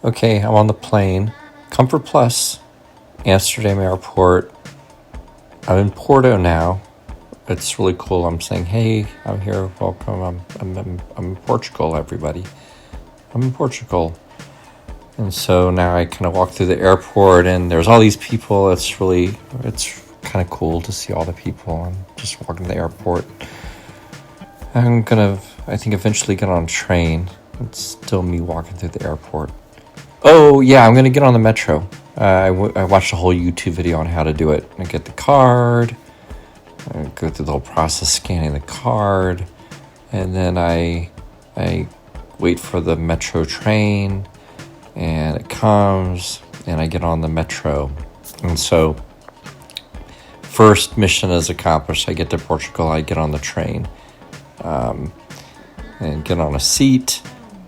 Okay, I'm on the plane. Comfort Plus, Amsterdam Airport. I'm in Porto now. It's really cool. I'm saying, hey, I'm here. Welcome. I'm in Portugal, everybody. I'm in Portugal. And so now I kind of walk through the airport and there's all these people. It's kind of cool to see all the people. I'm just walking to the airport. I'm gonna, I think, eventually get on a train. It's still me walking through the airport. Oh, yeah, I'm gonna get on the metro. I watched a whole YouTube video on how to do it. I get the card, I go through the whole process scanning the card, and then I wait for the metro train, and it comes, and I get on the metro. And so, first mission is accomplished. I get to Portugal, I get on the train, and get on a seat,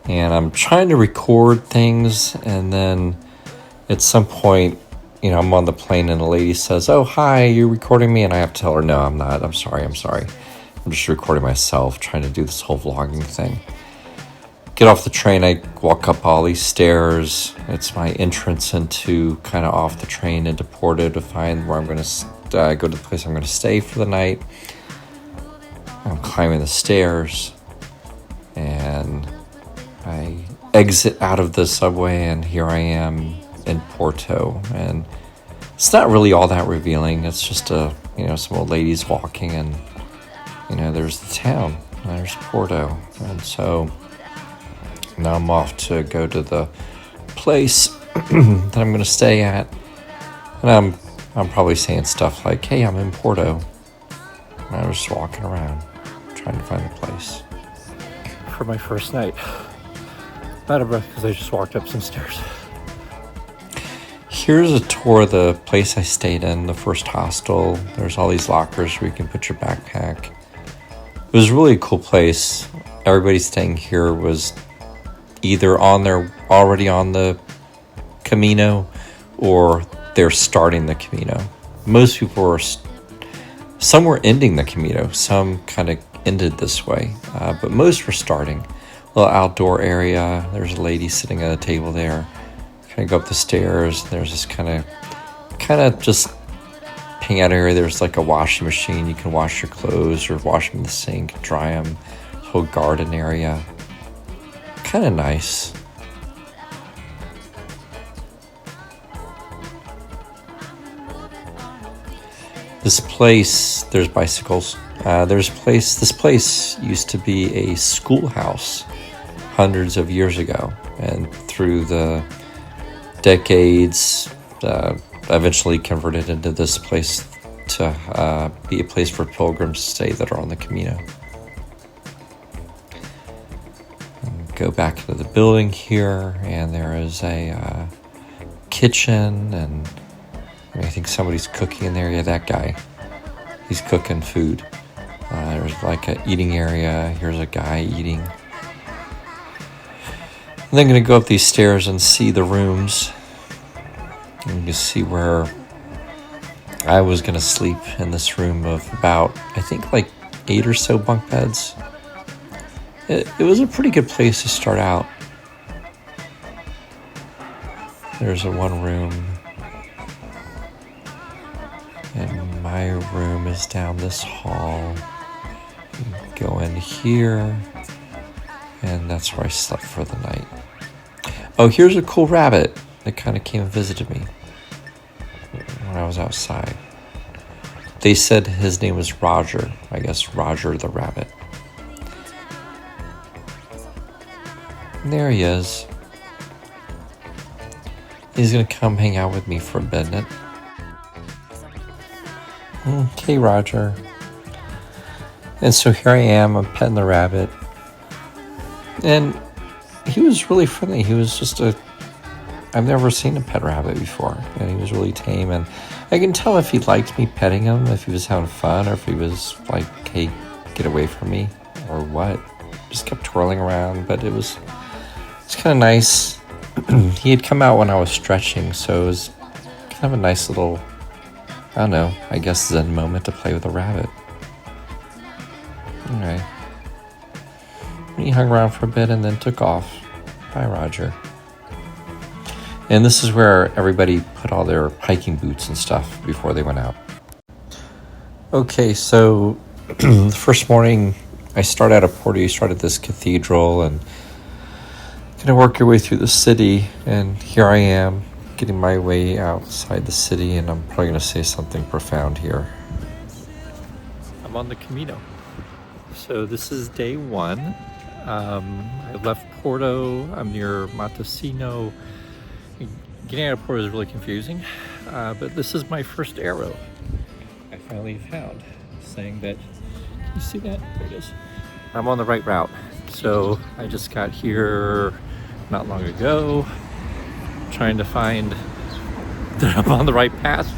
and I'm trying to record things, and then at some point, I'm on the plane and a lady says, oh, hi, you're recording me? And I have to tell her, no, I'm not. I'm sorry. I'm just recording myself, trying to do this whole vlogging thing. Get off the train, I walk up all these stairs. It's my entrance into kind of off the train into Porto to find where I'm going to go to the place I'm going to stay for the night. I'm climbing the stairs, and I exit out of the subway, and here I am in Porto. And it's not really all that revealing. It's just some old ladies walking, and there's the town, there's Porto. And so now I'm off to go to the place that I'm going to stay at, and I'm probably saying stuff like, hey, I'm in Porto, and I was just walking around trying to find a place for my first night. Out of breath because I just walked up some stairs. Here's a tour of the place I stayed in, the first hostel. There's all these lockers where you can put your backpack. It was really a cool place. Everybody staying here was either already on the Camino, or they're starting the Camino. Most people some were ending the Camino. Some kind of ended this way, but most were starting. A little outdoor area. There's a lady sitting at a table there. Kind of go up the stairs. There's this kind of just hangout area. There's like a washing machine. You can wash your clothes or wash them in the sink, dry them. Whole garden area. Kind of nice. This place, there's bicycles. This place used to be a schoolhouse hundreds of years ago, and through the decades, eventually converted into this place to be a place for pilgrims to stay that are on the Camino. And go back into the building here, and there is a kitchen, and I think somebody's cooking in there. Yeah, that guy. He's cooking food. There's like an eating area. Here's a guy eating. And then I'm going to go up these stairs and see the rooms. And you can see where I was going to sleep in this room of about, I think, like 8 or so bunk beds. It was a pretty good place to start out. There's one room. And my room is down this hall. You go in here, and that's where I slept for the night. Oh, here's a cool rabbit that kind of came and visited me when I was outside. They said his name was Roger. I guess Roger the rabbit. And there he is. He's gonna come hang out with me for a bit. Okay, Roger. And so here I am, I'm petting the rabbit. And he was really friendly. He was just I've never seen a pet rabbit before. And he was really tame. And I can tell if he liked me petting him, if he was having fun, or if he was like, hey, get away from me, or what. Just kept twirling around, but it's kind of nice. He had come out when I was stretching, so it was kind of a nice little, I don't know, I guess zen moment to play with a rabbit. Alright. He hung around for a bit and then took off. Bye, Roger. And this is where everybody put all their hiking boots and stuff before they went out. Okay, so the first morning I start out of Porto, you start at this cathedral and kind of work your way through the city. And here I am getting my way outside the city, and I'm probably going to say something profound here. I'm on the Camino. So this is day one. I left Porto. I'm near Matosino. Getting out of Porto is really confusing, but this is my first arrow I finally found, saying that, can you see that? There it is. I'm on the right route. So I just got here not long ago, trying to find that I'm on the right path.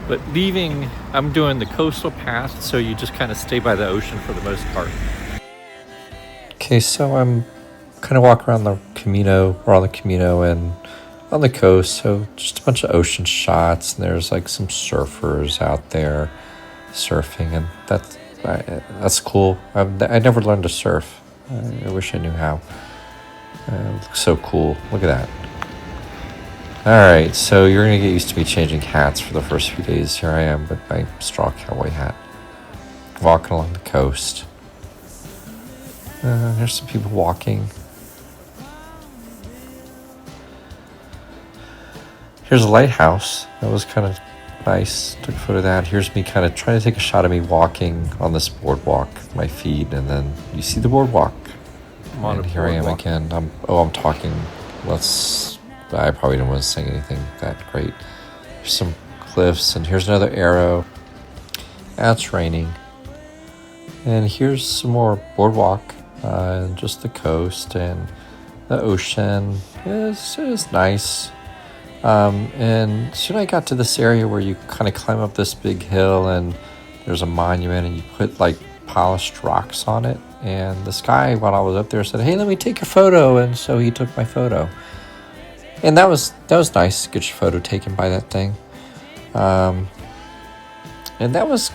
But leaving, I'm doing the coastal path, so you just kind of stay by the ocean for the most part. Okay, so I'm kind of walking around the Camino, or on the Camino, and on the coast, so just a bunch of ocean shots, and there's like some surfers out there surfing, and that's cool. I never learned to surf. I wish I knew how. It looks so cool. Look at that. Alright, so you're going to get used to me changing hats for the first few days. Here I am with my straw cowboy hat, walking along the coast. There's some people walking. Here's a lighthouse. That was kind of nice. Took a photo of that. Here's me kind of trying to take a shot of me walking on this boardwalk, my feet, and then you see the boardwalk. And here I am again. I'm talking. I probably don't want to sing anything that great. There's some cliffs, and here's another arrow. It's raining. And here's some more boardwalk, and just the coast and the ocean. It's nice. And soon I got to this area where you kind of climb up this big hill, and there's a monument, and you put like polished rocks on it. And this guy, while I was up there, said, "Hey, let me take your photo." And so he took my photo. And that was nice to get your photo taken by that thing. And that was,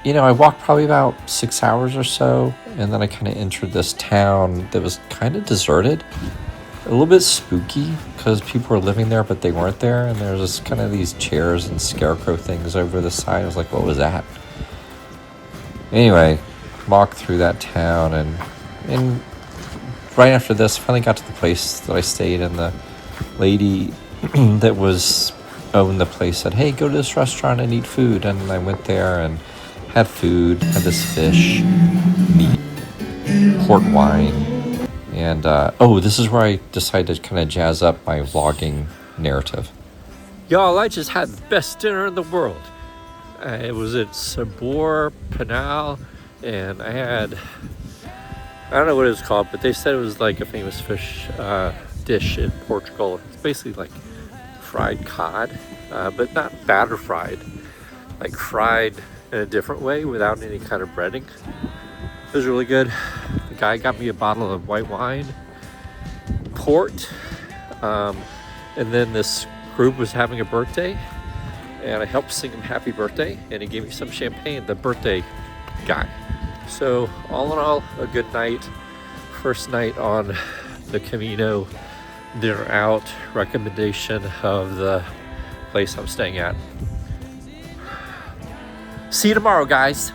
I walked probably about 6 hours or so, and then I kind of entered this town that was kind of deserted, a little bit spooky because people were living there, but they weren't there. And there's just kind of these chairs and scarecrow things over the side. I was like, what was that? Anyway, walked through that town, and right after this, finally got to the place that I stayed, and the lady that owned the place said, "Hey, go to this restaurant and eat food." And I went there and had food, had this fish, meat, port wine, and this is where I decided to kind of jazz up my vlogging narrative. Y'all, I just had the best dinner in the world. It was at Sabor Penal, and I don't know what it was called, but they said it was like a famous fish dish in Portugal. It's basically like fried cod, but not batter fried, like fried in a different way without any kind of breading. It was really good. The guy got me a bottle of white wine, port, and then this group was having a birthday, and I helped sing him happy birthday, and he gave me some champagne, the birthday guy. So all in all, a good night. First night on the Camino. Dinner out, recommendation of the place I'm staying at. See you tomorrow, guys.